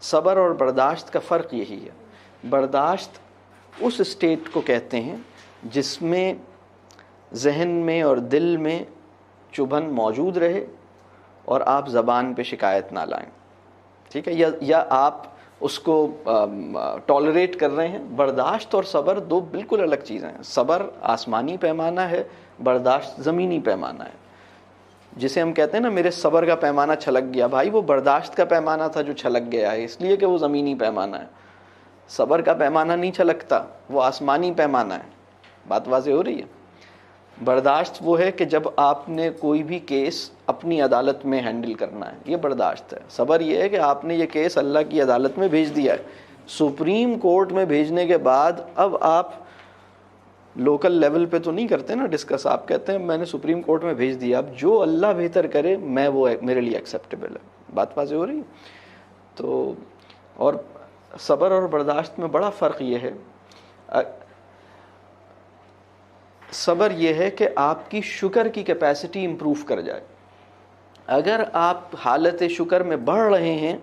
صبر اور برداشت کا فرق یہی ہے. برداشت اس اسٹیٹ کو کہتے ہیں جس میں ذہن میں اور دل میں چبھن موجود رہے اور آپ زبان پہ شکایت نہ لائیں. ٹھیک ہے, یا آپ اس کو ٹالریٹ کر رہے ہیں. برداشت اور صبر دو بالکل الگ چیزیں ہیں. صبر آسمانی پیمانہ ہے, برداشت زمینی پیمانہ ہے. جسے ہم کہتے ہیں نا میرے صبر کا پیمانہ چھلک گیا, بھائی وہ برداشت کا پیمانہ تھا جو چھلک گیا ہے, اس لیے کہ وہ زمینی پیمانہ ہے. صبر کا پیمانہ نہیں چھلکتا, وہ آسمانی پیمانہ ہے. بات واضح ہو رہی ہے. برداشت وہ ہے کہ جب آپ نے کوئی بھی کیس اپنی عدالت میں ہینڈل کرنا ہے, یہ برداشت ہے. صبر یہ ہے کہ آپ نے یہ کیس اللہ کی عدالت میں بھیج دیا ہے. سپریم کورٹ میں بھیجنے کے بعد اب آپ لوکل لیول پہ تو نہیں کرتے نا ڈسکس, آپ کہتے ہیں میں نے سپریم کورٹ میں بھیج دیا, اب جو اللہ بہتر کرے میں وہ میرے لیے ایکسیپٹیبل ہے. بات واضح ہو رہی ہے. تو اور صبر اور برداشت میں بڑا فرق یہ ہے. صبر یہ ہے کہ آپ کی شکر کی کیپیسٹی امپروو کر جائے. اگر آپ حالت شکر میں بڑھ رہے ہیں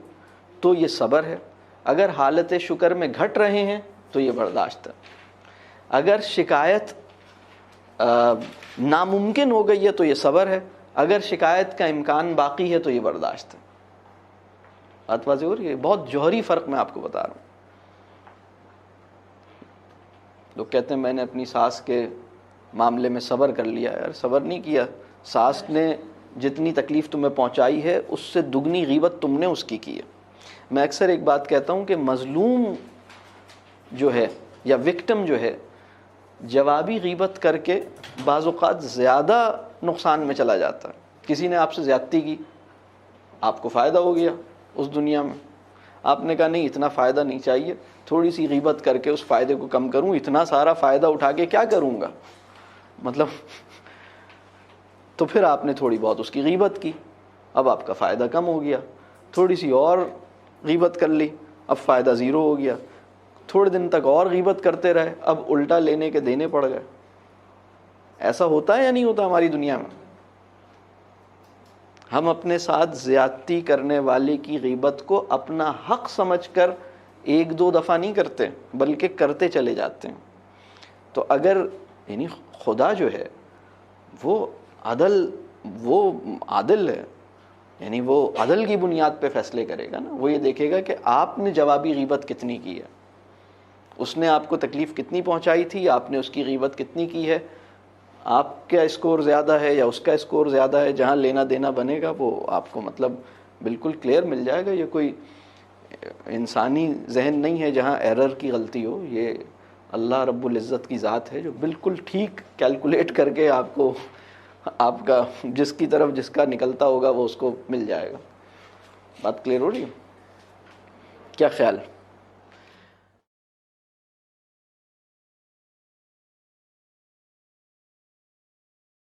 تو یہ صبر ہے, اگر حالت شکر میں گھٹ رہے ہیں تو یہ برداشت ہے. اگر شکایت ناممکن ہو گئی ہے تو یہ صبر ہے, اگر شکایت کا امکان باقی ہے تو یہ برداشت ہے. بات واضح ہو رہی ہے. بہت جوہری فرق میں آپ کو بتا رہا ہوں. لوگ کہتے ہیں میں نے اپنی ساس کے معاملے میں صبر کر لیا. یار صبر نہیں کیا, ساس نے جتنی تکلیف تمہیں پہنچائی ہے اس سے دگنی غیبت تم نے اس کی ہے. میں اکثر ایک بات کہتا ہوں کہ مظلوم جو ہے یا وکٹم جو ہے جوابی غیبت کر کے بعض اوقات زیادہ نقصان میں چلا جاتا ہے. کسی نے آپ سے زیادتی کی, آپ کو فائدہ ہو گیا اس دنیا میں, آپ نے کہا نہیں اتنا فائدہ نہیں چاہیے, تھوڑی سی غیبت کر کے اس فائدے کو کم کروں, اتنا سارا فائدہ اٹھا کے کیا کروں گا, مطلب تو پھر آپ نے تھوڑی بہت اس کی غیبت کی, اب آپ کا فائدہ کم ہو گیا. تھوڑی سی اور غیبت کر لی, اب فائدہ زیرو ہو گیا. تھوڑے دن تک اور غیبت کرتے رہے, اب الٹا لینے کے دینے پڑ گئے. ایسا ہوتا ہے یا نہیں ہوتا ہماری دنیا میں؟ ہم اپنے ساتھ زیادتی کرنے والے کی غیبت کو اپنا حق سمجھ کر ایک دو دفعہ نہیں کرتے بلکہ کرتے چلے جاتے ہیں. تو اگر یعنی خدا جو ہے وہ عادل ہے, یعنی وہ عدل کی بنیاد پہ فیصلے کرے گا نا. وہ یہ دیکھے گا کہ آپ نے جوابی غیبت کتنی کی ہے, اس نے آپ کو تکلیف کتنی پہنچائی تھی, آپ نے اس کی غیبت کتنی کی ہے, آپ کا اسکور زیادہ ہے یا اس کا اسکور زیادہ ہے. جہاں لینا دینا بنے گا وہ آپ کو مطلب بالکل کلیئر مل جائے گا. یہ کوئی انسانی ذہن نہیں ہے جہاں ایرر کی غلطی ہو. یہ اللہ رب العزت کی ذات ہے جو بالکل ٹھیک کیلکولیٹ کر کے آپ کو آپ کا جس کی طرف جس کا نکلتا ہوگا وہ اس کو مل جائے گا. بات کلیئر ہو رہی ہے؟ کیا خیال؟